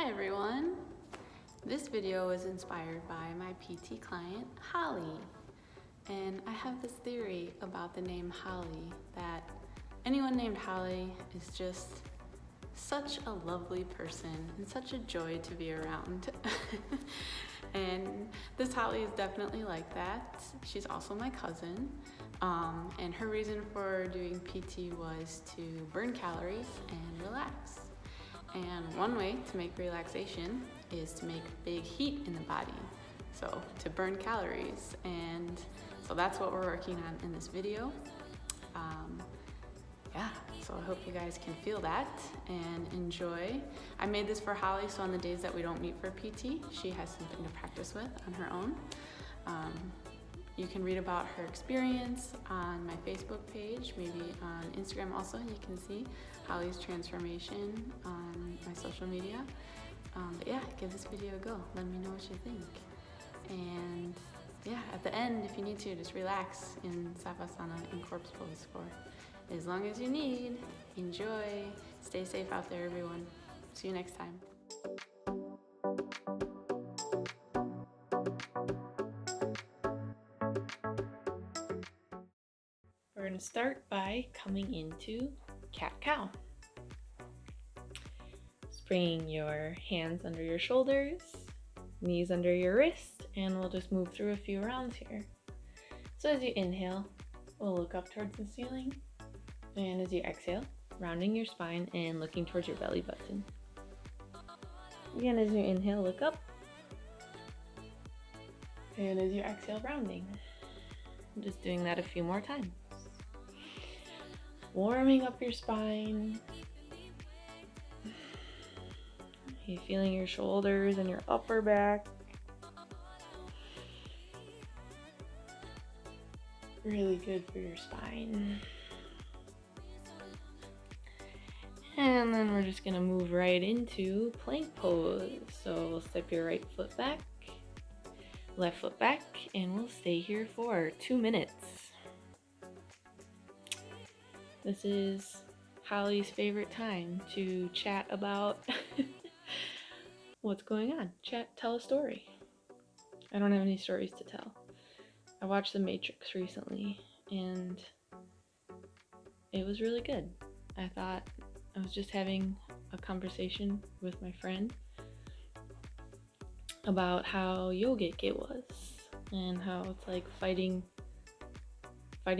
Hi everyone! This video was inspired by my PT client, Holly. And I have this theory about the name Holly, that anyone named Holly is just such a lovely person and such a joy to be around. And this Holly is definitely like that. She's also my cousin. And her reason for doing PT was to burn calories and relax. And one way to make relaxation is to make big heat in the body, so to burn calories. And so that's what we're working on in this video. So I hope you guys can feel that and enjoy. I made this for Holly, so on the days that we don't meet for PT, she has something to practice with on her own. You can read about her experience on my Facebook page, maybe on Instagram also. You can see Holly's transformation on my social media. But yeah, give this video a go. Let me know what you think. And yeah, at the end, if you need to, just relax in Savasana and corpse pose for as long as you need. Enjoy. Stay safe out there, everyone. See you next time. We're going to start by coming into cat-cow. Just bringing your hands under your shoulders, knees under your wrist, and we'll just move through a few rounds here. So as you inhale, we'll look up towards the ceiling, and as you exhale, rounding your spine and looking towards your belly button. Again, as you inhale, look up, and as you exhale, rounding. I'm just doing that a few more times. Warming up your spine. You feeling your shoulders and your upper back. Really good for your spine. And then we're just gonna move right into plank pose. So we'll step your right foot back, left foot back, and we'll stay here for 2 minutes. This is Holly's favorite time to chat about what's going on. Tell a story. I don't have any stories to tell. I watched The Matrix recently, and it was really good. I thought I was just having a conversation with my friend about how yogic it was, and how it's like fighting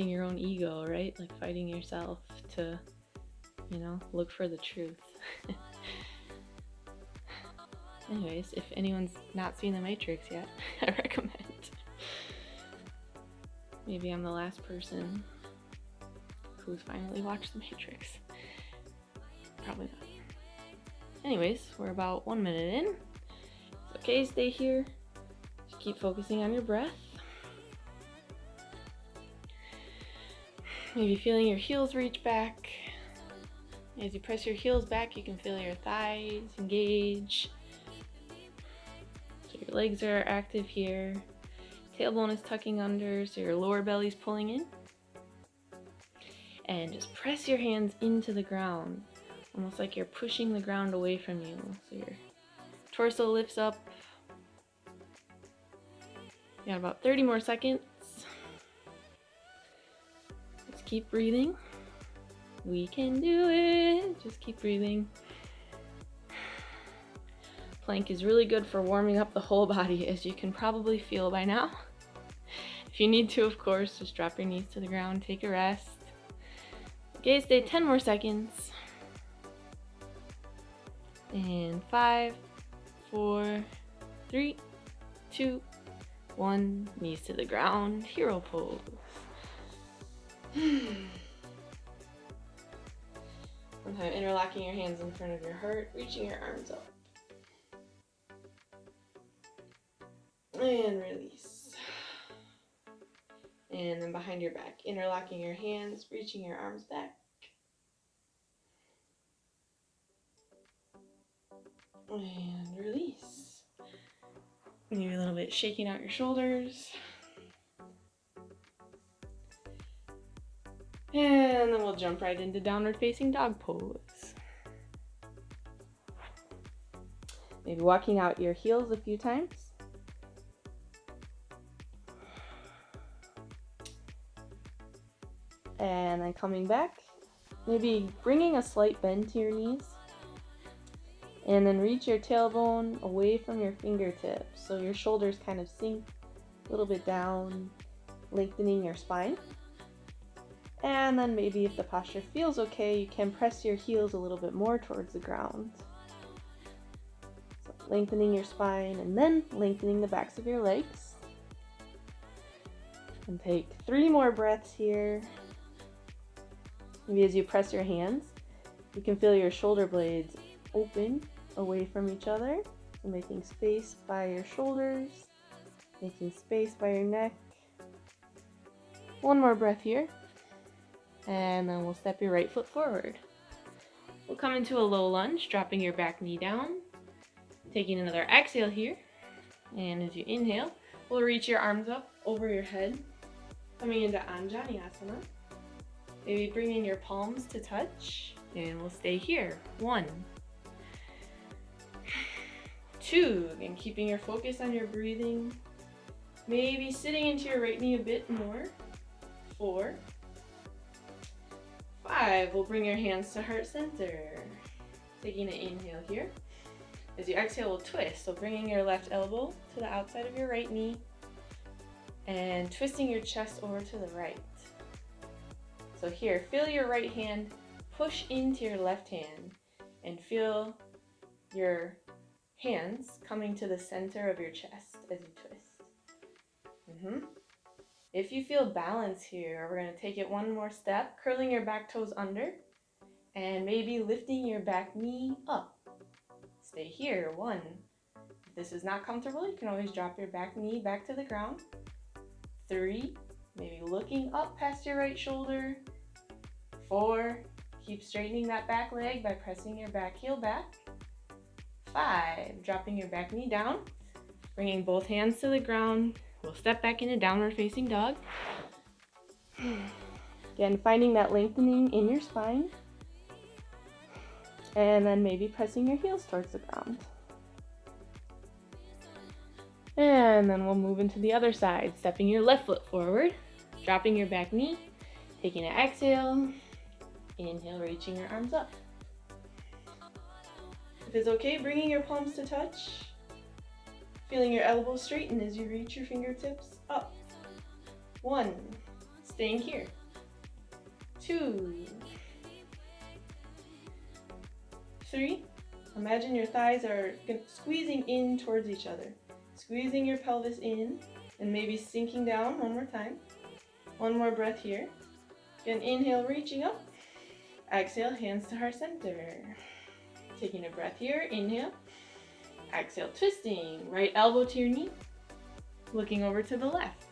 your own ego, right? Like fighting yourself to, look for the truth. Anyways, if anyone's not seen The Matrix yet, I recommend. Maybe I'm the last person who's finally watched The Matrix. Probably not. Anyways, we're about 1 minute in. It's okay, stay here. Just keep focusing on your breath. Maybe feeling your heels reach back. As you press your heels back, you can feel your thighs engage. So your legs are active here. Tailbone is tucking under, so your lower belly's pulling in. And just press your hands into the ground, almost like you're pushing the ground away from you. So your torso lifts up. You got about 30 more seconds. Just keep breathing. We can do it. Just keep breathing. Plank is really good for warming up the whole body, as you can probably feel by now. If you need to, of course, just drop your knees to the ground, take a rest. Okay, stay 10 more seconds. And 5, 4, 3, 2, 1. Knees to the ground, hero pose. One time, interlocking your hands in front of your heart, reaching your arms up. And release. And then behind your back, interlocking your hands, reaching your arms back. And release. Maybe a little bit shaking out your shoulders. And then we'll jump right into downward facing dog pose. Maybe walking out your heels a few times. And then coming back, maybe bringing a slight bend to your knees. And then reach your tailbone away from your fingertips. So your shoulders kind of sink a little bit down, lengthening your spine. And then maybe if the posture feels okay, you can press your heels a little bit more towards the ground. So lengthening your spine and then lengthening the backs of your legs. And take 3 more breaths here. Maybe as you press your hands, you can feel your shoulder blades open away from each other. So making space by your shoulders, making space by your neck. 1 more breath here. And then we'll step your right foot forward. We'll come into a low lunge, dropping your back knee down. Taking another exhale here. And as you inhale, we'll reach your arms up over your head. Coming into Anjaneyasana. Maybe bringing your palms to touch, and we'll stay here. 1, 2, again, keeping your focus on your breathing. Maybe sitting into your right knee a bit more. 4, 5, we'll bring your hands to heart center. Taking an inhale here. As you exhale, we'll twist. So bringing your left elbow to the outside of your right knee, and twisting your chest over to the right. So here, feel your right hand push into your left hand and feel your hands coming to the center of your chest as you twist. If you feel balance here, we're going to take it 1 more step, curling your back toes under and maybe lifting your back knee up. Stay here. 1. If this is not comfortable, you can always drop your back knee back to the ground. 3, maybe looking up past your right shoulder. 4, keep straightening that back leg by pressing your back heel back. 5, dropping your back knee down, bringing both hands to the ground. We'll step back into downward facing dog. Again, finding that lengthening in your spine. And then maybe pressing your heels towards the ground. And then we'll move into the other side, stepping your left foot forward, dropping your back knee, taking an exhale, inhale, reaching your arms up. If it's okay, bringing your palms to touch, feeling your elbows straighten as you reach your fingertips up. 1, staying here. 2, 3, imagine your thighs are squeezing in towards each other. Squeezing your pelvis in and maybe sinking down 1 more time. 1 more breath here. Again, inhale, reaching up. Exhale, hands to heart center. Taking a breath here, inhale. Exhale, twisting. Right elbow to your knee. Looking over to the left.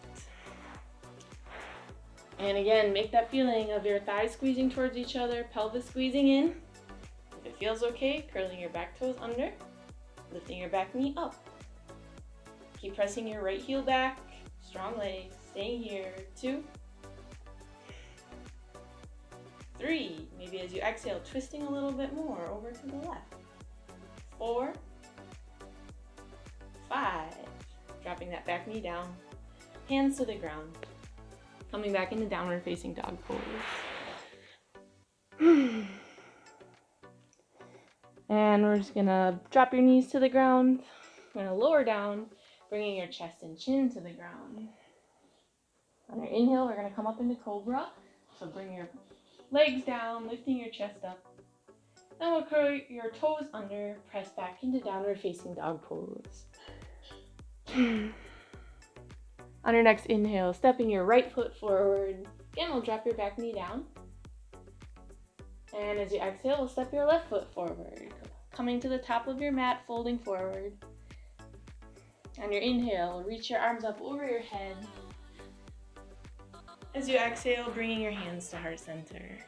And again, make that feeling of your thighs squeezing towards each other, pelvis squeezing in. If it feels okay, curling your back toes under, lifting your back knee up. Keep pressing your right heel back, strong legs, staying here. 2, 3, maybe as you exhale, twisting a little bit more over to the left. 4, 5, dropping that back knee down, hands to the ground, coming back into downward facing dog pose. And we're just gonna drop your knees to the ground. We're gonna lower down, bringing your chest and chin to the ground. On your inhale, we're gonna come up into cobra. So bring your legs down, lifting your chest up. Then we'll curl your toes under, press back into downward facing dog pose. On your next inhale, stepping your right foot forward. Again, we'll drop your back knee down. And as you exhale, we'll step your left foot forward. Coming to the top of your mat, folding forward. On your inhale, reach your arms up over your head. As you exhale, bringing your hands to heart center.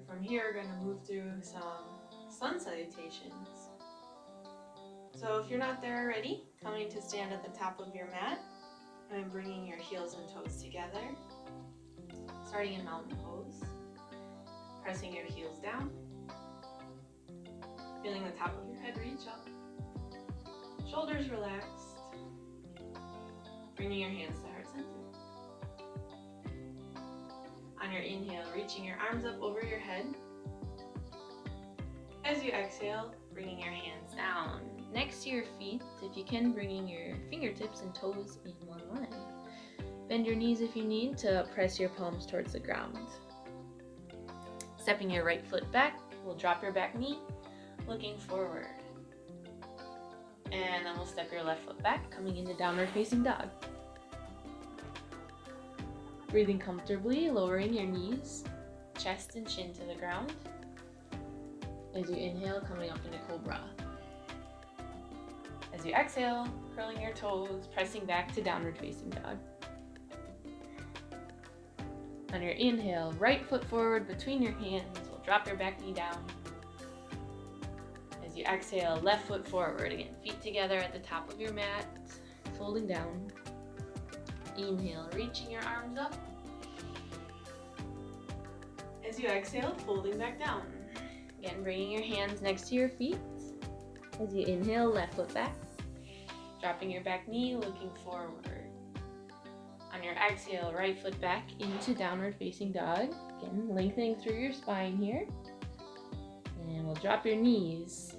From here, we're going to move through some sun salutations. So if you're not there already, coming to stand at the top of your mat and bringing your heels and toes together. Starting in mountain pose. Pressing your heels down. Feeling the top of your head reach up. Shoulders relaxed. Bringing your hands to heart center. On your inhale, reaching your arms up over your head. As you exhale, bringing your hands down next to your feet. If you can, bringing your fingertips and toes in one line. Bend your knees if you need to press your palms towards the ground. Stepping your right foot back, we'll drop your back knee, looking forward. And then we'll step your left foot back, coming into downward facing dog. Breathing comfortably, lowering your knees, chest and chin to the ground. As you inhale, coming up into cobra. As you exhale, curling your toes, pressing back to downward facing dog. On your inhale, right foot forward between your hands. We'll drop your back knee down. As you exhale, left foot forward. Again, feet together at the top of your mat, folding down. Inhale, reaching your arms up. As you exhale, folding back down. Again, bringing your hands next to your feet. As you inhale, left foot back. Dropping your back knee, looking forward. On your exhale, right foot back into downward facing dog. Again, lengthening through your spine here. And we'll drop your knees,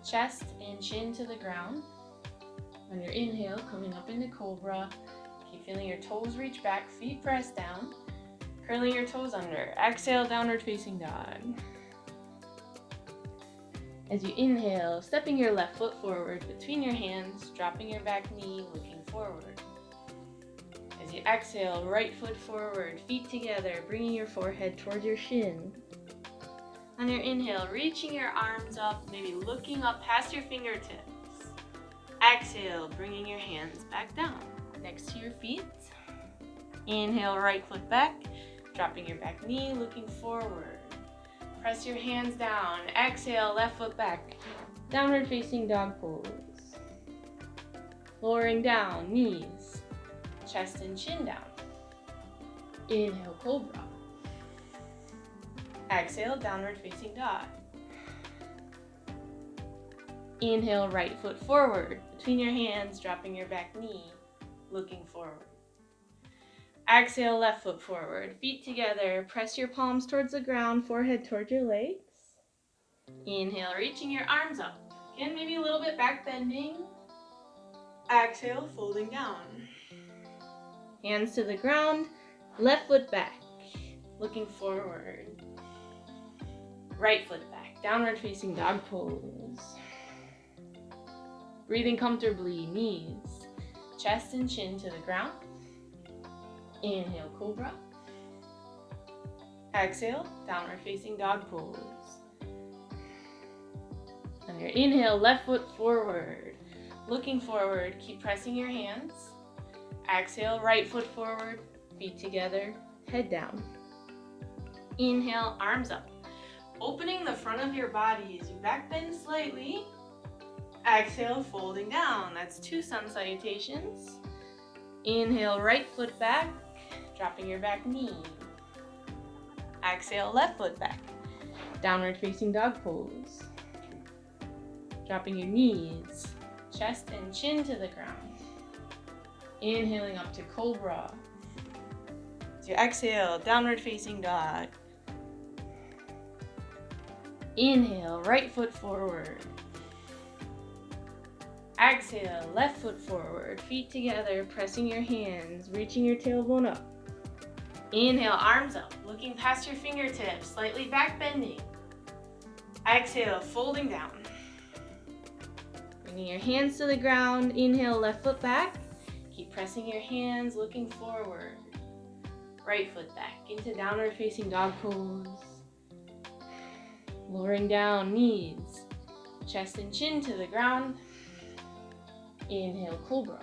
chest and chin to the ground. On your inhale, coming up into cobra. Keep feeling your toes reach back, feet press down. Curling your toes under. Exhale, downward facing dog. As you inhale, stepping your left foot forward between your hands, dropping your back knee, looking forward. As you exhale, right foot forward, feet together, bringing your forehead towards your shin. On your inhale, reaching your arms up, maybe looking up past your fingertips. Exhale, bringing your hands back down, next to your feet. Inhale, right foot back, dropping your back knee, looking forward. Press your hands down. Exhale, left foot back. Downward facing dog pose. Lowering down, knees, chest and chin down. Inhale, cobra. Exhale, downward facing dog. Inhale, right foot forward, between your hands, dropping your back knee, looking forward. Exhale, left foot forward, feet together, press your palms towards the ground, forehead towards your legs. Inhale, reaching your arms up. Again, maybe a little bit back bending. Exhale, folding down. Hands to the ground, left foot back, looking forward. Right foot back, downward facing dog pose. Breathing comfortably, knees, chest and chin to the ground. Inhale, cobra. Exhale, downward facing dog pose. On your inhale, left foot forward, looking forward, keep pressing your hands. Exhale, right foot forward, feet together, head down. Inhale, arms up. Opening the front of your body as you back bend slightly. Exhale, folding down. That's 2 sun salutations. Inhale, right foot back, dropping your back knee. Exhale, left foot back, downward facing dog pose. Dropping your knees, chest and chin to the ground. Inhaling up to cobra. As you exhale, downward facing dog. Inhale, right foot forward. Exhale, left foot forward, feet together, pressing your hands, reaching your tailbone up. Inhale, arms up, looking past your fingertips, slightly back bending. Exhale, folding down. Bringing your hands to the ground, inhale, left foot back. Keep pressing your hands, looking forward. Right foot back into downward facing dog pose. Lowering down, knees, chest and chin to the ground. Inhale, cobra.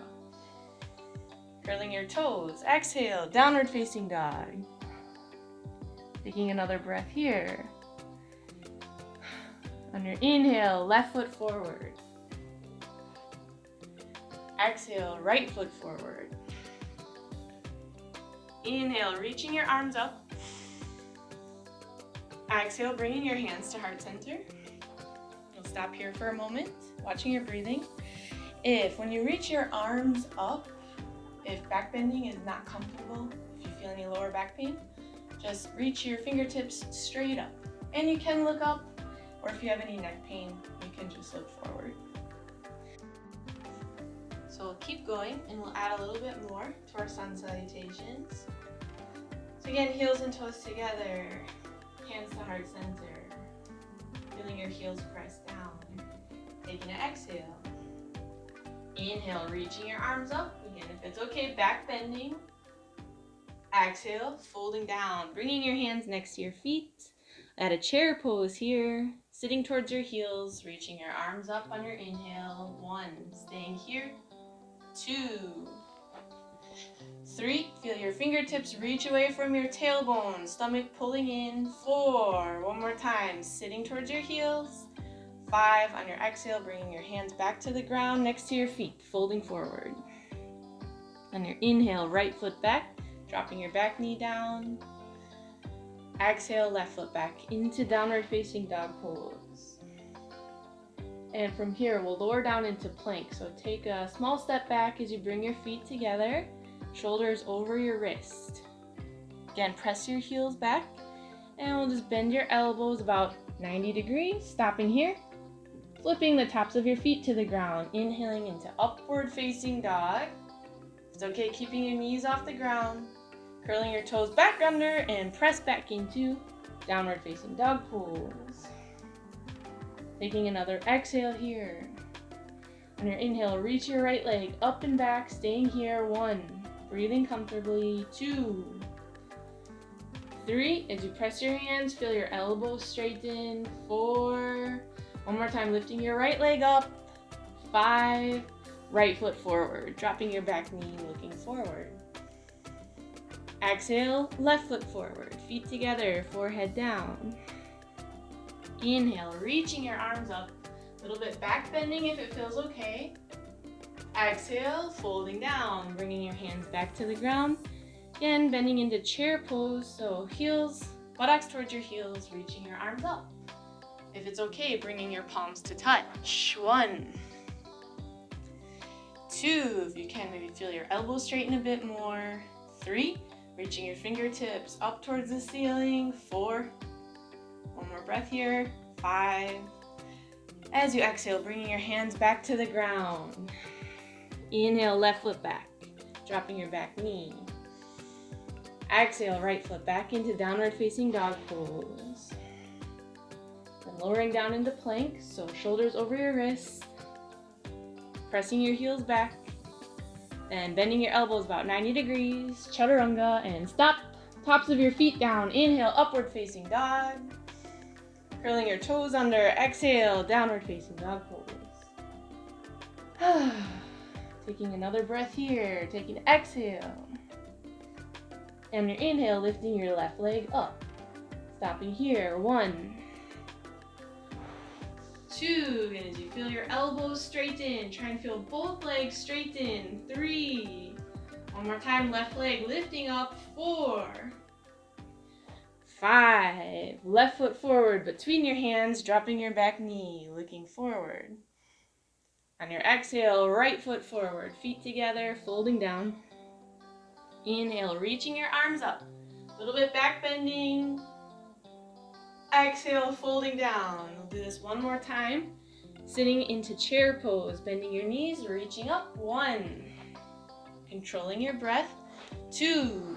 Curling your toes. Exhale, downward facing dog. Taking another breath here. On your inhale, left foot forward. Exhale, right foot forward. Inhale, reaching your arms up. Exhale, bringing your hands to heart center. You'll stop here for a moment, watching your breathing. If when you reach your arms up, if back bending is not comfortable, if you feel any lower back pain, just reach your fingertips straight up. And you can look up, or if you have any neck pain, you can just look forward. So we'll keep going and we'll add a little bit more to our sun salutations. So again, heels and toes together, hands to heart center. Feeling your heels press down. Taking an exhale. Inhale, reaching your arms up. Again, if it's okay, back bending. Exhale, folding down, bringing your hands next to your feet. Add a chair pose here, sitting towards your heels, reaching your arms up on your inhale. 1, staying here. 2, 3, feel your fingertips reach away from your tailbone, stomach pulling in. 4, one more time, sitting towards your heels. 5, on your exhale, bringing your hands back to the ground next to your feet, folding forward. On your inhale, right foot back, dropping your back knee down. Exhale, left foot back into downward facing dog pose. And from here, we'll lower down into plank. So take a small step back as you bring your feet together, shoulders over your wrist. Again, press your heels back, and we'll just bend your elbows about 90 degrees, stopping here. Flipping the tops of your feet to the ground, inhaling into upward facing dog. It's okay keeping your knees off the ground, curling your toes back under and press back into downward facing dog pose. Taking another exhale here. On your inhale, reach your right leg up and back, staying here. 1, breathing comfortably. 2, 3, as you press your hands, feel your elbows straighten. 4, one more time, lifting your right leg up. 5, right foot forward, dropping your back knee, looking forward. Exhale, left foot forward, feet together, forehead down. Inhale, reaching your arms up, a little bit back bending if it feels okay. Exhale, folding down, bringing your hands back to the ground. Again, bending into chair pose, so heels, buttocks towards your heels, reaching your arms up. If it's okay, bringing your palms to touch. 1, 2, if you can, maybe feel your elbows straighten a bit more. 3, reaching your fingertips up towards the ceiling. 4, one more breath here. 5, as you exhale, bringing your hands back to the ground. Inhale, left foot back, dropping your back knee. Exhale, right foot back into downward facing dog pose. And lowering down into plank, so shoulders over your wrists, pressing your heels back, and bending your elbows about 90 degrees, chaturanga, and stop. Tops of your feet down. Inhale, upward facing dog. Curling your toes under. Exhale, downward facing dog pose. Taking another breath here. Taking an exhale. And your inhale, lifting your left leg up. Stopping here. 1, 2, and as you feel your elbows straighten, try and feel both legs straighten. 3, one more time, left leg lifting up. 4, 5, left foot forward between your hands, dropping your back knee, looking forward. On your exhale, right foot forward, feet together, folding down. Inhale, reaching your arms up, a little bit back bending. Exhale, folding down. We'll do this one more time. Sitting into chair pose, bending your knees, reaching up. 1, controlling your breath. 2,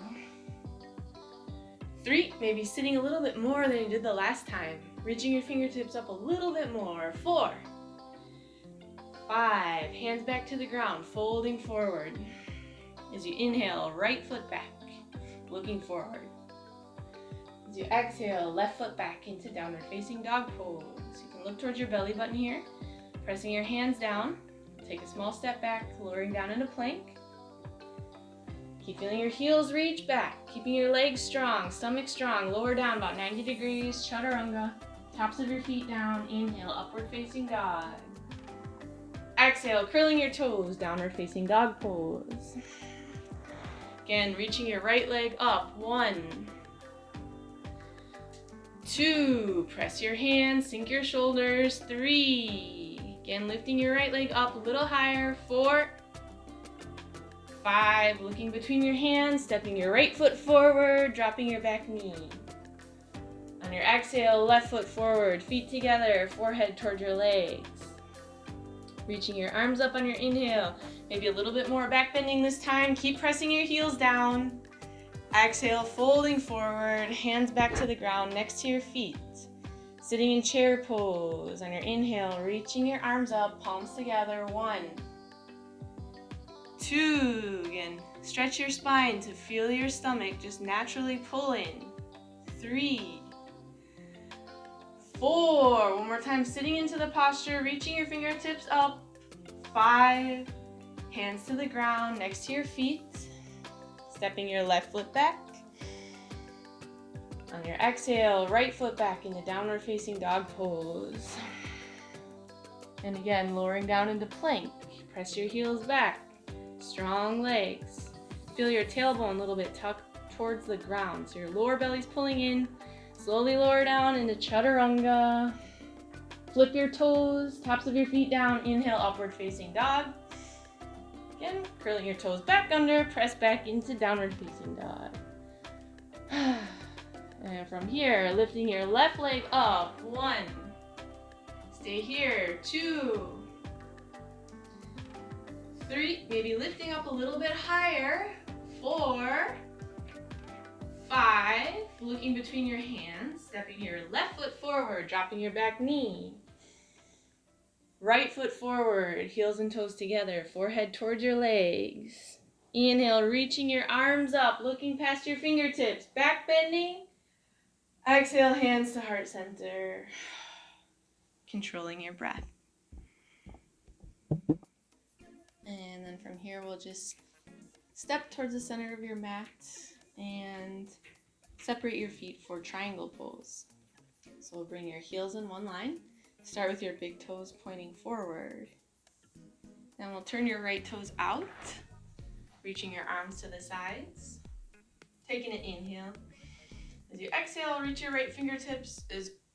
3, maybe sitting a little bit more than you did the last time. Reaching your fingertips up a little bit more. 4, 5, hands back to the ground, folding forward. As you inhale, right foot back, looking forward. As you exhale, left foot back into downward facing dog pose. You can look towards your belly button here, pressing your hands down. Take a small step back, lowering down into plank. Keep feeling your heels reach back, keeping your legs strong, stomach strong. Lower down about 90 degrees, chaturanga. Tops of your feet down. Inhale, upward facing dog. Exhale, curling your toes, downward facing dog pose. Again, reaching your right leg up. 1, 2, press your hands, sink your shoulders. 3, again, lifting your right leg up a little higher. 4, 5, looking between your hands, stepping your right foot forward, dropping your back knee. On your exhale, left foot forward, feet together, forehead toward your legs. Reaching your arms up on your inhale. Maybe a little bit more back bending this time. Keep pressing your heels down. Exhale, folding forward, hands back to the ground next to your feet. Sitting in chair pose. On your inhale, reaching your arms up, palms together. 1, 2, again, stretch your spine to feel your stomach just naturally pull in. 3, 4, one more time, sitting into the posture, reaching your fingertips up. 5, hands to the ground next to your feet. Stepping your left foot back. On your exhale, right foot back into downward facing dog pose. And again, lowering down into plank. Press your heels back. Strong legs. Feel your tailbone a little bit tucked towards the ground. So your lower belly's pulling in. Slowly lower down into chaturanga. Flip your toes, tops of your feet down. Inhale, upward facing dog. Again, curling your toes back under, press back into downward facing dog. And from here, lifting your left leg up. 1, stay here. 2, 3, maybe lifting up a little bit higher. 4, 5, looking between your hands, stepping your left foot forward, dropping your back knee. Right foot forward, heels and toes together, forehead towards your legs. Inhale, reaching your arms up, looking past your fingertips, back bending. Exhale, hands to heart center. Controlling your breath. And then from here, we'll just step towards the center of your mat and separate your feet for triangle pose. So we'll bring your heels in one line. Start with your big toes pointing forward. Then we'll turn your right toes out, reaching your arms to the sides. Taking an inhale. As you exhale, reach your right fingertips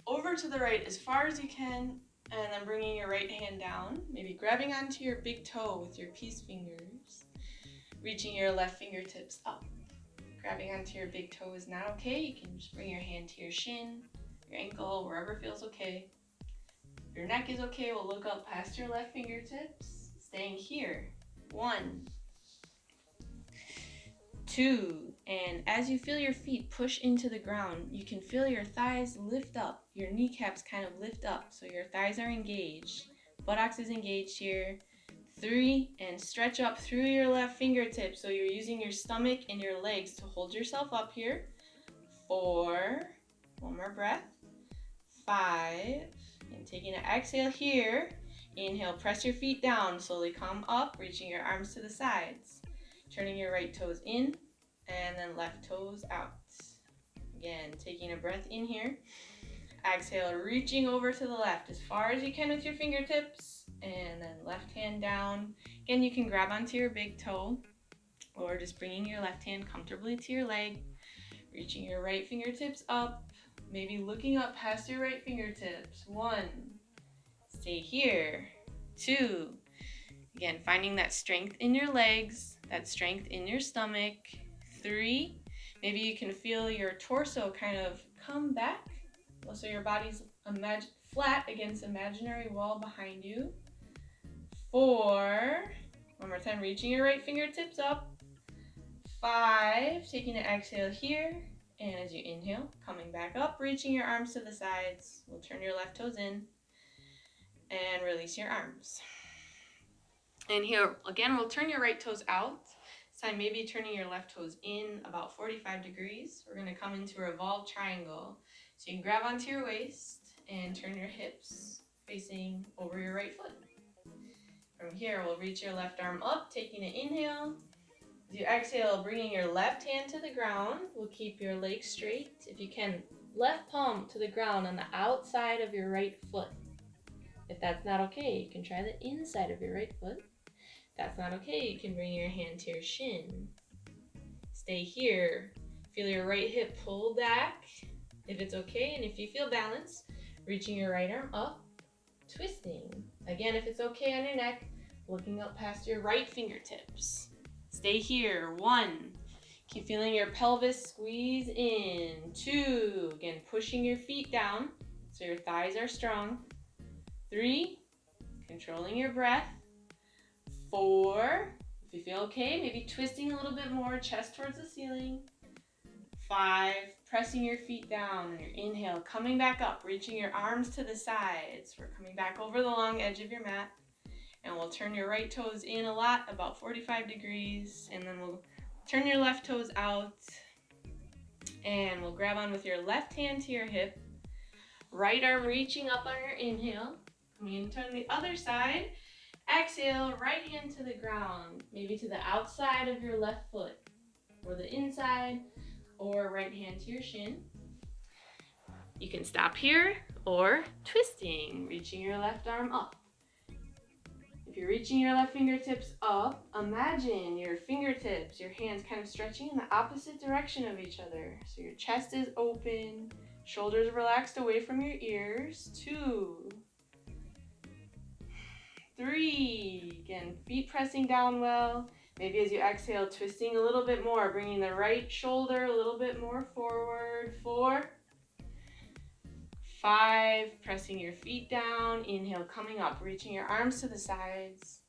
over to the right as far as you can, and then bringing your right hand down, maybe grabbing onto your big toe with your peace fingers, reaching your left fingertips up. Grabbing onto your big toe is not okay. You can just bring your hand to your shin, your ankle, wherever feels okay. If your neck is okay, we'll look up past your left fingertips, staying here. 1, 2, and as you feel your feet push into the ground, you can feel your thighs lift up, your kneecaps kind of lift up, so your thighs are engaged, buttocks is engaged here. 3, and stretch up through your left fingertips, so you're using your stomach and your legs to hold yourself up here. 4, one more breath. 5, and taking an exhale here. Inhale, press your feet down, slowly come up, reaching your arms to the sides. Turning your right toes in, and then left toes out. Again, taking a breath in here. Exhale, reaching over to the left as far as you can with your fingertips, and then left hand down. Again, you can grab onto your big toe, or just bringing your left hand comfortably to your leg, reaching your right fingertips up, maybe looking up past your right fingertips. 1, stay here. 2, again, finding that strength in your legs, that strength in your stomach. 3, maybe you can feel your torso kind of come back, so your body's flat against an imaginary wall behind you. 4, one more time, reaching your right fingertips up. 5, taking an exhale here. And as you inhale, coming back up, reaching your arms to the sides. We'll turn your left toes in and release your arms. And here, again, we'll turn your right toes out. This time, maybe turning your left toes in about 45 degrees. We're going to come into a revolved triangle. So you can grab onto your waist and turn your hips facing over your right foot. From here, we'll reach your left arm up, taking an inhale. As you exhale, bringing your left hand to the ground. We'll keep your legs straight. If you can, left palm to the ground on the outside of your right foot. If that's not okay, you can try the inside of your right foot. If that's not okay, you can bring your hand to your shin. Stay here. Feel your right hip pull back if it's okay, and if you feel balanced, reaching your right arm up, twisting. Again, if it's okay on your neck, looking up past your right fingertips. Stay here. 1. Keep feeling your pelvis squeeze in. 2. Again, pushing your feet down so your thighs are strong. 3. Controlling your breath. 4. If you feel okay, maybe twisting a little bit more, chest towards the ceiling. 5. Pressing your feet down on your inhale, coming back up, reaching your arms to the sides. We're coming back over the long edge of your mat. And we'll turn your right toes in a lot, about 45 degrees. And then we'll turn your left toes out. And we'll grab on with your left hand to your hip. Right arm reaching up on your inhale. Coming in, turn the other side. Exhale, right hand to the ground. Maybe to the outside of your left foot. Or the inside. Or right hand to your shin. You can stop here or twisting, reaching your left arm up. If you're reaching your left fingertips up, imagine your fingertips, your hands kind of stretching in the opposite direction of each other. So your chest is open, shoulders relaxed away from your ears. 2, 3, again, feet pressing down well. Maybe as you exhale, twisting a little bit more, bringing the right shoulder a little bit more forward. 4, 5, pressing your feet down. Inhale, coming up, reaching your arms to the sides.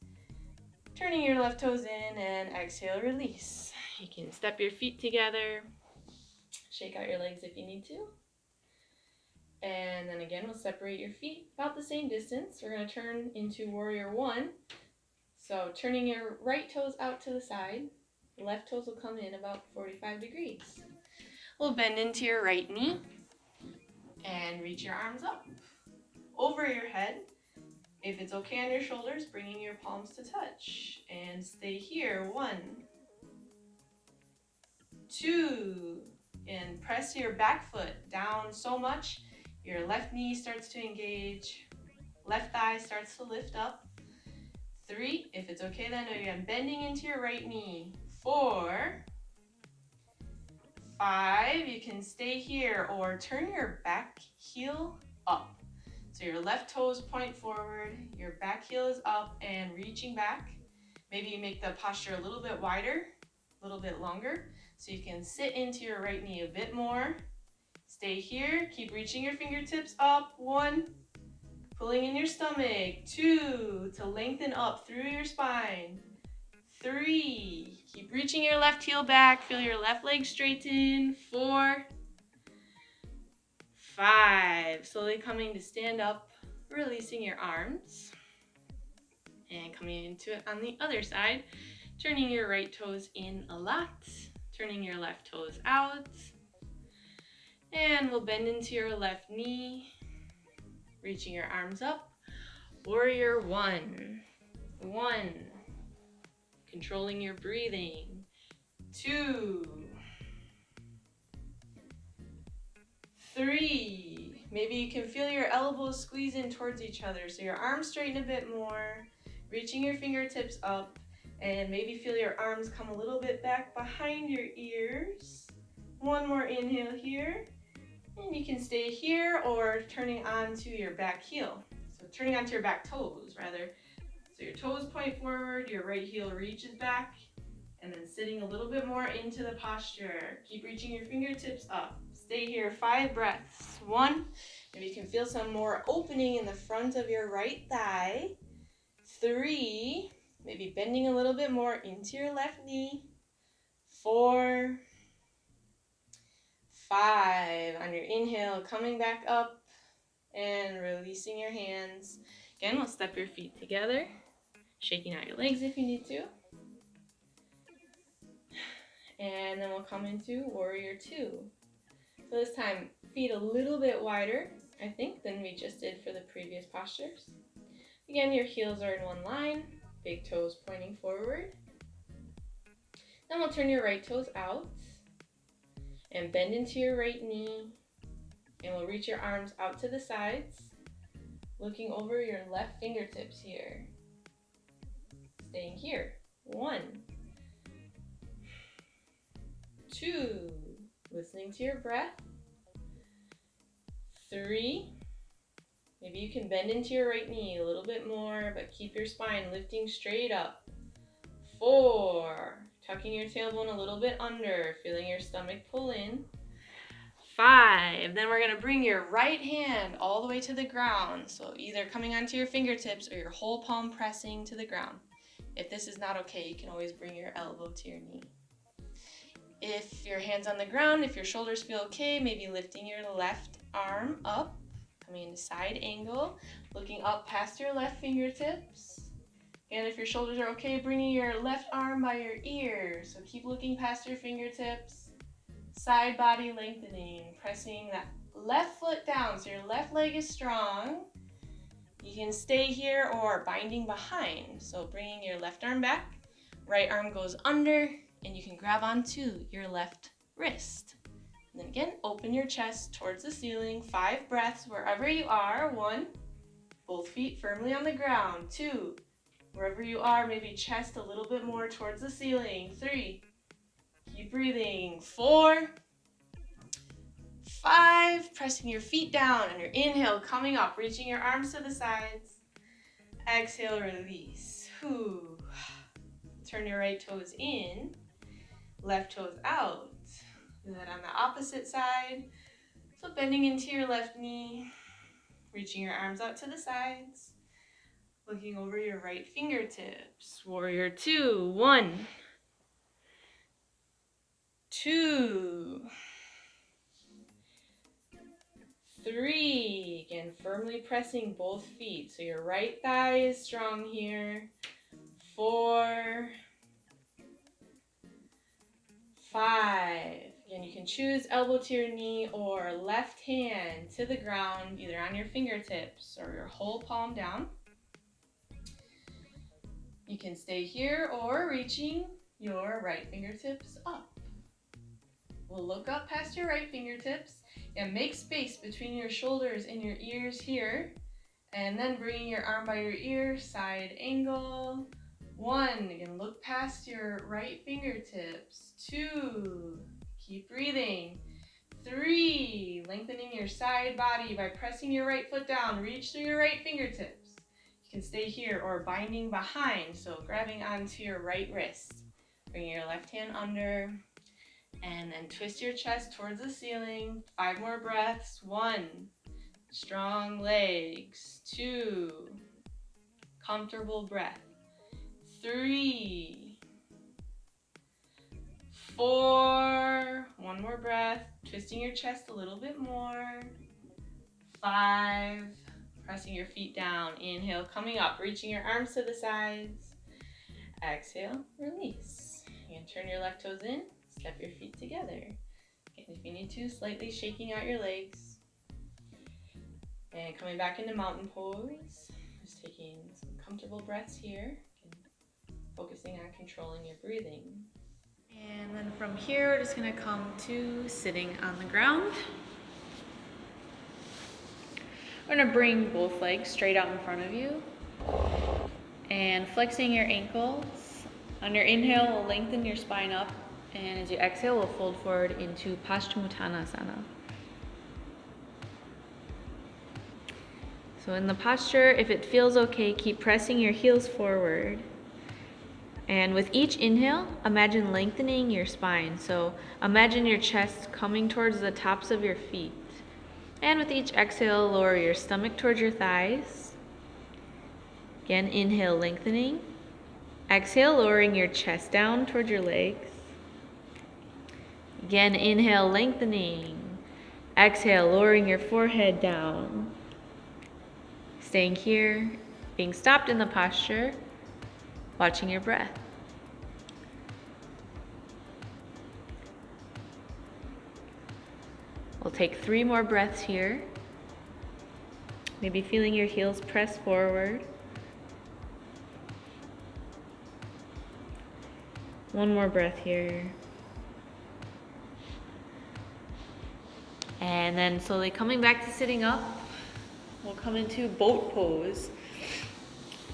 Turning your left toes in and exhale, release. You can step your feet together. Shake out your legs if you need to. And then again, we'll separate your feet about the same distance. We're going to turn into Warrior 1. So turning your right toes out to the side. Left toes will come in about 45 degrees. We'll bend into your right knee. And reach your arms up, over your head. If it's okay on your shoulders, bringing your palms to touch. And stay here. 1, 2, and press your back foot down so much, your left knee starts to engage, left thigh starts to lift up. 3, if it's okay then, again, bending into your right knee. 4, 5, you can stay here or turn your back heel up. So your left toes point forward, your back heel is up and reaching back. Maybe you make the posture a little bit wider, a little bit longer, so you can sit into your right knee a bit more. Stay here, keep reaching your fingertips up. 1, pulling in your stomach. 2, to lengthen up through your spine. 3, keep reaching your left heel back, feel your left leg straighten. 4, 5, slowly coming to stand up, releasing your arms, and coming into it on the other side, turning your right toes in a lot, turning your left toes out, and we'll bend into your left knee, reaching your arms up. Warrior 1, 1, controlling your breathing. 2, 3, maybe you can feel your elbows squeeze in towards each other, so your arms straighten a bit more, reaching your fingertips up, and maybe feel your arms come a little bit back behind your ears. 1 more inhale here, and you can stay here or turning onto your back heel, so turning onto your back toes rather. So your toes point forward, your right heel reaches back, and then sitting a little bit more into the posture. Keep reaching your fingertips up. Stay here, 5 breaths. 1, maybe you can feel some more opening in the front of your right thigh. 3, maybe bending a little bit more into your left knee. 4, 5, on your inhale, coming back up and releasing your hands. Again, we'll step your feet together, shaking out your legs if you need to. And then we'll come into Warrior 2. So this time, feet a little bit wider, I think, than we just did for the previous postures. Again, your heels are in one line, big toes pointing forward. Then we'll turn your right toes out and bend into your right knee. And we'll reach your arms out to the sides, looking over your left fingertips here. Staying here. 1, 2, listening to your breath. 3. Maybe you can bend into your right knee a little bit more, but keep your spine lifting straight up. 4. Tucking your tailbone a little bit under, feeling your stomach pull in. 5. Then we're going to bring your right hand all the way to the ground. So either coming onto your fingertips or your whole palm pressing to the ground. If this is not okay, you can always bring your elbow to your knee. If your hand's on the ground, if your shoulders feel okay, maybe lifting your left arm up, coming into side angle, looking up past your left fingertips. And if your shoulders are okay, bringing your left arm by your ear. So keep looking past your fingertips. Side body lengthening, pressing that left foot down so your left leg is strong. You can stay here or binding behind. So bringing your left arm back, right arm goes under, and you can grab onto your left wrist. And then again, open your chest towards the ceiling. 5 breaths wherever you are. 1, both feet firmly on the ground. 2, wherever you are, maybe chest a little bit more towards the ceiling. 3, keep breathing. 4, 5, pressing your feet down on your inhale, coming up, reaching your arms to the sides. Exhale, release. Whew. Turn your right toes in, left toes out. Do that on the opposite side. So bending into your left knee, reaching your arms out to the sides, looking over your right fingertips. Warrior 2, 1, 2, 3. Again, firmly pressing both feet. So your right thigh is strong here. 4, 5. Again, you can choose elbow to your knee or left hand to the ground, either on your fingertips or your whole palm down. You can stay here or reaching your right fingertips up. We'll look up past your right fingertips and make space between your shoulders and your ears here. And then bringing your arm by your ear, side angle. 1, again, look past your right fingertips. 2, keep breathing. 3, lengthening your side body by pressing your right foot down. Reach through your right fingertips. You can stay here or binding behind, so grabbing onto your right wrist. Bring your left hand under, and then twist your chest towards the ceiling. 5 more breaths. 1, strong legs. 2, comfortable breath. 3, 4, 1 more breath, twisting your chest a little bit more. 5, pressing your feet down. Inhale, coming up, reaching your arms to the sides. Exhale, release. You can turn your left toes in, step your feet together. And if you need to, slightly shaking out your legs. And coming back into mountain pose, just taking some comfortable breaths here. Focusing on controlling your breathing. And then from here, we're just going to come to sitting on the ground. We're going to bring both legs straight out in front of you and flexing your ankles. On your inhale, we'll lengthen your spine up, and as you exhale, we'll fold forward into Paschimottanasana. So in the posture, if it feels okay, keep pressing your heels forward. And with each inhale, imagine lengthening your spine. So imagine your chest coming towards the tops of your feet. And with each exhale, lower your stomach towards your thighs. Again, inhale, lengthening. Exhale, lowering your chest down towards your legs. Again, inhale, lengthening. Exhale, lowering your forehead down. Staying here, being stopped in the posture, watching your breath. We'll take 3 more breaths here. Maybe feeling your heels press forward. 1 more breath here. And then slowly coming back to sitting up, we'll come into boat pose.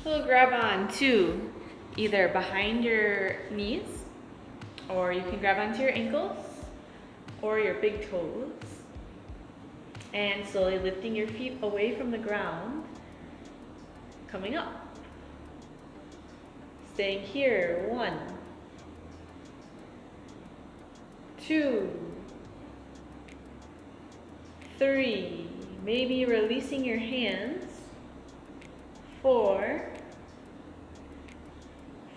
So we'll grab on to either behind your knees, or you can grab onto your ankles or your big toes. And slowly lifting your feet away from the ground, coming up. Staying here, 1, 2, 3, maybe releasing your hands, 4,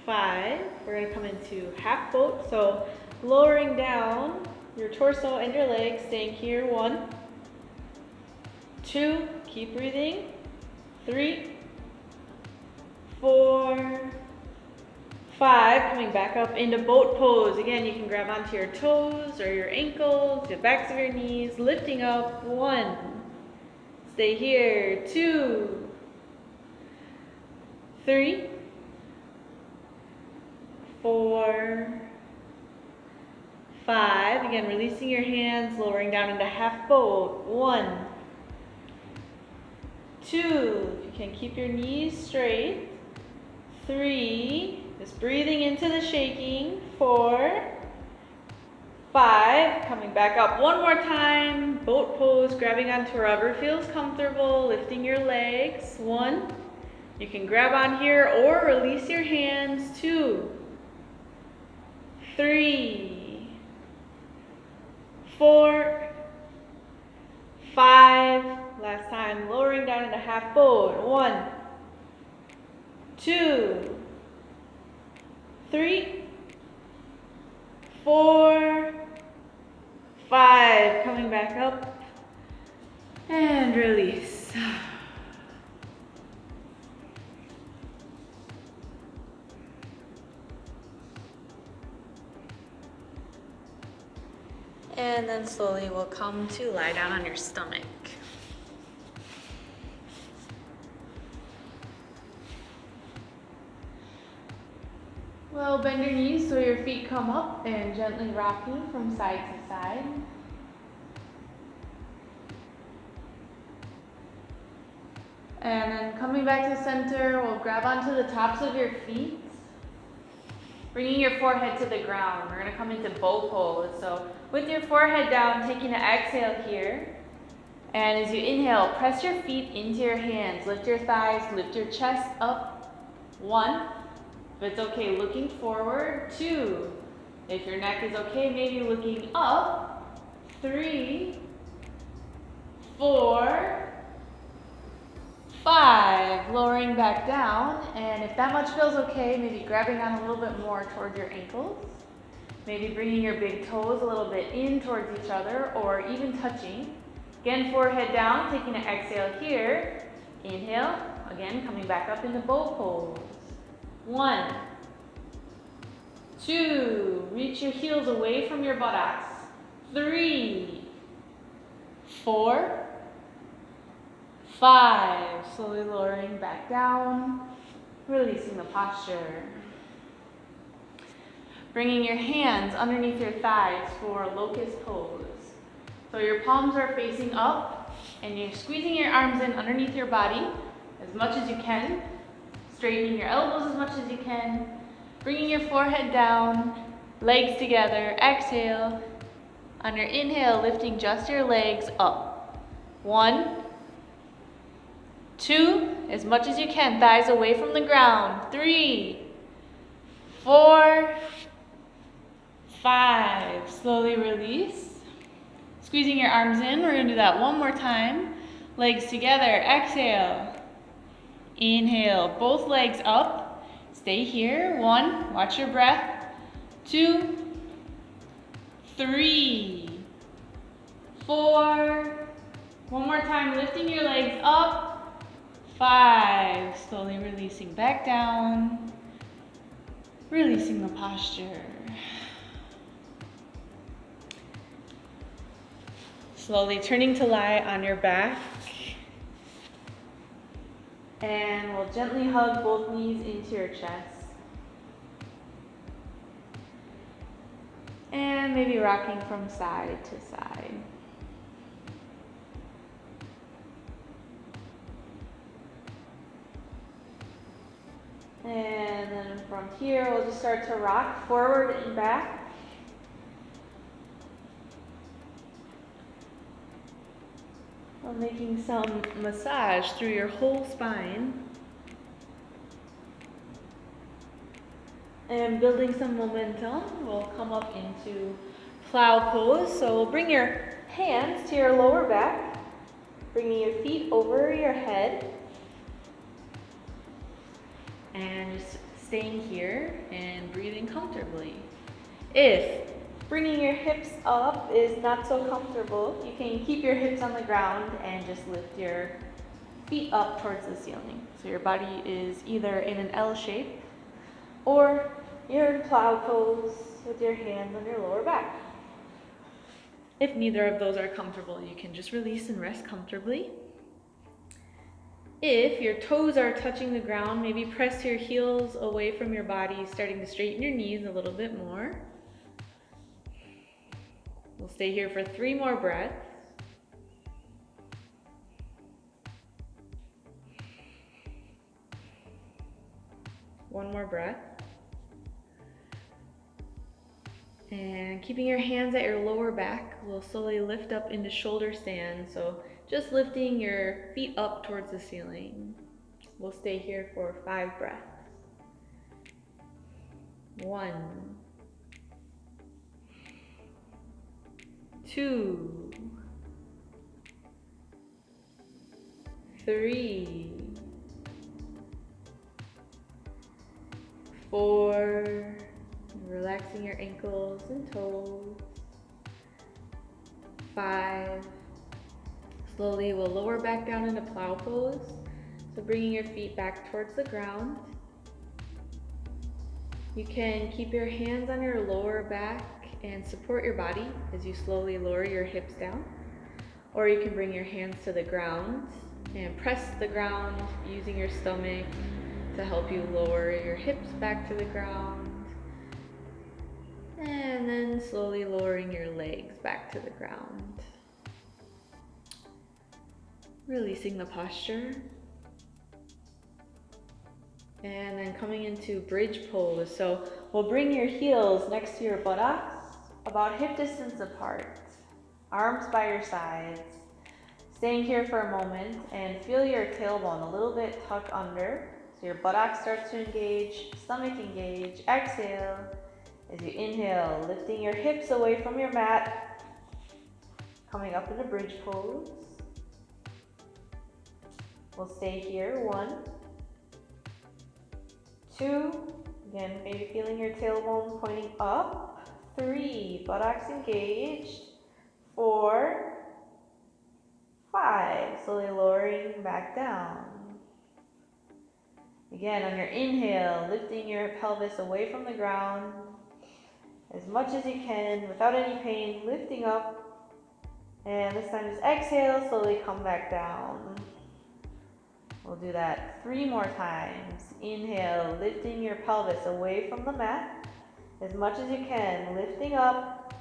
5, we're going to come into half boat, so lowering down your torso and your legs, staying here, 1, 2, keep breathing, 3, 4, 5, coming back up into boat pose. Again, you can grab onto your toes or your ankles, the backs of your knees, lifting up, 1, stay here, 2, 3, 4, 5, again, releasing your hands, lowering down into half boat, 1, 2, if you can keep your knees straight, 3, just breathing into the shaking, 4, 5, coming back up one more time, boat pose, grabbing onto wherever feels comfortable, lifting your legs, 1, you can grab on here or release your hands, 2, 3, 4, 5, last time, lowering down into half boat, 1, 2, 3, 4, 5, coming back up, and release. And then slowly we'll come to lie down on your stomach. Well, bend your knees so your feet come up and gently rocking from side to side. And then coming back to center, we'll grab onto the tops of your feet, bringing your forehead to the ground. We're going to come into bow pose. So with your forehead down, taking an exhale here. And as you inhale, press your feet into your hands. Lift your thighs, lift your chest up. 1. If it's okay, looking forward. 2. If your neck is okay, maybe looking up. 3, 4, 5. Lowering back down. And if that much feels okay, maybe grabbing on a little bit more towards your ankles. Maybe bringing your big toes a little bit in towards each other or even touching. Again, forehead down, taking an exhale here. Inhale, again, coming back up into bow pose. 1, 2, reach your heels away from your buttocks. 3, 4, 5, slowly lowering back down, releasing the posture. Bringing your hands underneath your thighs for locust pose. So your palms are facing up and you're squeezing your arms in underneath your body as much as you can. Straightening your elbows as much as you can. Bringing your forehead down, legs together. Exhale. On your inhale, lifting just your legs up. 1, 2, as much as you can. Thighs away from the ground. 3, 4, 5. Slowly release. Squeezing your arms in. We're going to do that one more time. Legs together. Exhale. Inhale. Both legs up. Stay here. 1. Watch your breath. 2, 3, 4. One more time. Lifting your legs up. 5. Slowly releasing back down. Releasing the posture. Slowly turning to lie on your back. And we'll gently hug both knees into your chest. And maybe rocking from side to side. And then from here, we'll just start to rock forward and back. making some massage through your whole spine. And building some momentum, we'll come up into plow pose. So we'll bring your hands to your lower back, bringing your feet over your head, and just staying here and breathing comfortably. If bringing your hips up is not so comfortable, you can keep your hips on the ground and just lift your feet up towards the ceiling. So your body is either in an L shape or you're in plow pose with your hands on your lower back. If neither of those are comfortable, you can just release and rest comfortably. If your toes are touching the ground, maybe press your heels away from your body, starting to straighten your knees a little bit more. We'll stay here for 3 more breaths. One more breath. And keeping your hands at your lower back, we'll slowly lift up into shoulder stand. So just lifting your feet up towards the ceiling. We'll stay here for 5 breaths. 1, 2, 3, 4, relaxing your ankles and toes. 5. Slowly we'll lower back down into plow pose. So bringing your feet back towards the ground. You can keep your hands on your lower back and support your body as you slowly lower your hips down. Or you can bring your hands to the ground and press the ground using your stomach to help you lower your hips back to the ground. And then slowly lowering your legs back to the ground. Releasing the posture. And then coming into bridge pose. So we'll bring your heels next to your buttocks, about hip distance apart. Arms by your sides. Staying here for a moment and feel your tailbone a little bit tuck under. So your buttocks start to engage, stomach engage. Exhale. As you inhale, lifting your hips away from your mat, coming up into bridge pose. We'll stay here. 1, 2, again, maybe feeling your tailbone pointing up. 3, buttocks engaged. 4, 5, slowly lowering back down. Again, on your inhale, lifting your pelvis away from the ground. As much as you can, without any pain, lifting up. And this time just exhale, slowly come back down. We'll do that 3 more times. Inhale, lifting your pelvis away from the mat. As much as you can, lifting up.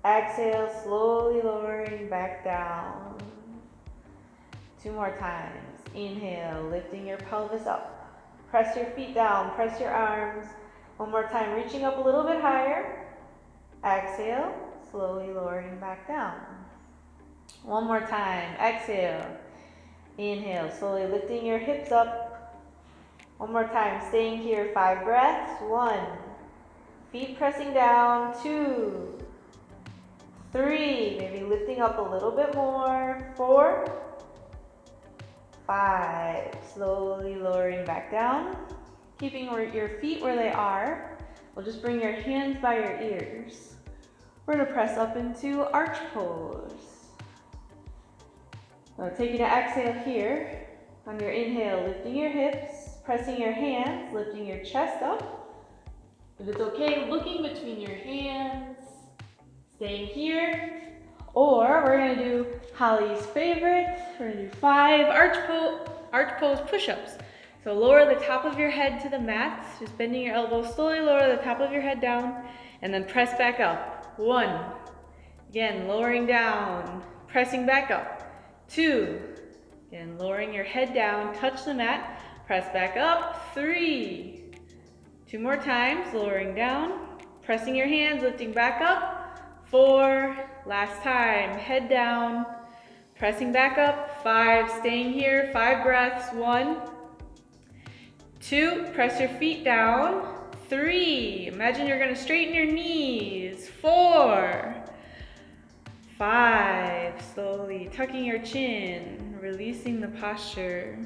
Exhale, slowly lowering back down. 2 more times. Inhale, lifting your pelvis up. Press your feet down, press your arms. 1 more time, reaching up a little bit higher. Exhale, slowly lowering back down. 1 more time, exhale. Inhale, slowly lifting your hips up. 1 more time, staying here, 5 breaths. 1, feet pressing down. 2, 3, maybe lifting up a little bit more. 4, 5, slowly lowering back down. Keeping your feet where they are. We'll just bring your hands by your ears. We're going to press up into arch pose. So take it to exhale here. On your inhale, lifting your hips, pressing your hands, lifting your chest up. If it's okay, looking between your hands, staying here. Or we're going to do Holly's favorite. We're going to do 5 arch pose push-ups. So lower the top of your head to the mat, just bending your elbows, slowly lower the top of your head down, and then press back up. 1, again, lowering down, pressing back up. 2, again, lowering your head down, touch the mat, press back up. 3, 2 more times, lowering down, pressing your hands, lifting back up. 4, last time, head down, Pressing back up, 5, staying here, 5 breaths, 1, 2, press your feet down, 3, imagine you're gonna straighten your knees, 4, 5, slowly tucking your chin, releasing the posture,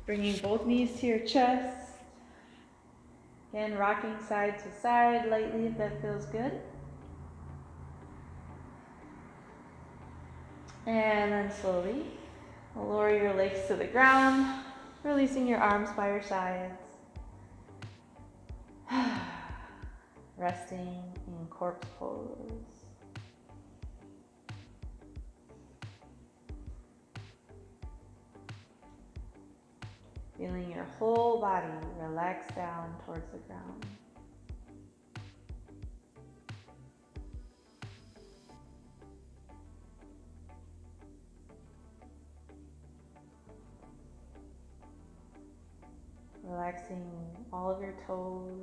bringing both knees to your chest, and rocking side to side lightly if that feels good. And then slowly lower your legs to the ground, releasing your arms by your sides. Resting in corpse pose. Feeling your whole body relax down towards the ground. Relaxing all of your toes,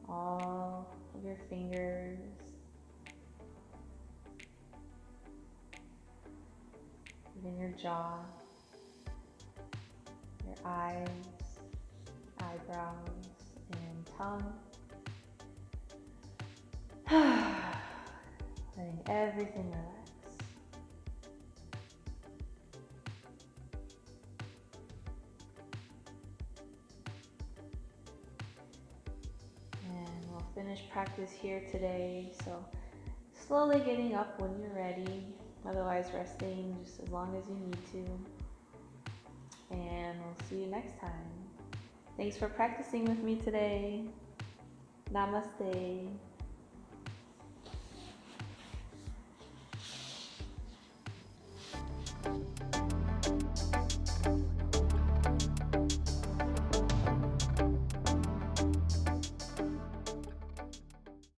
all of your fingers, even your jaw, your eyes, eyebrows, and tongue. Letting everything relax. Finish practice here today, so slowly getting up when you're ready, otherwise resting just as long as you need to, and we'll see you next time. Thanks for practicing with me today. Namaste.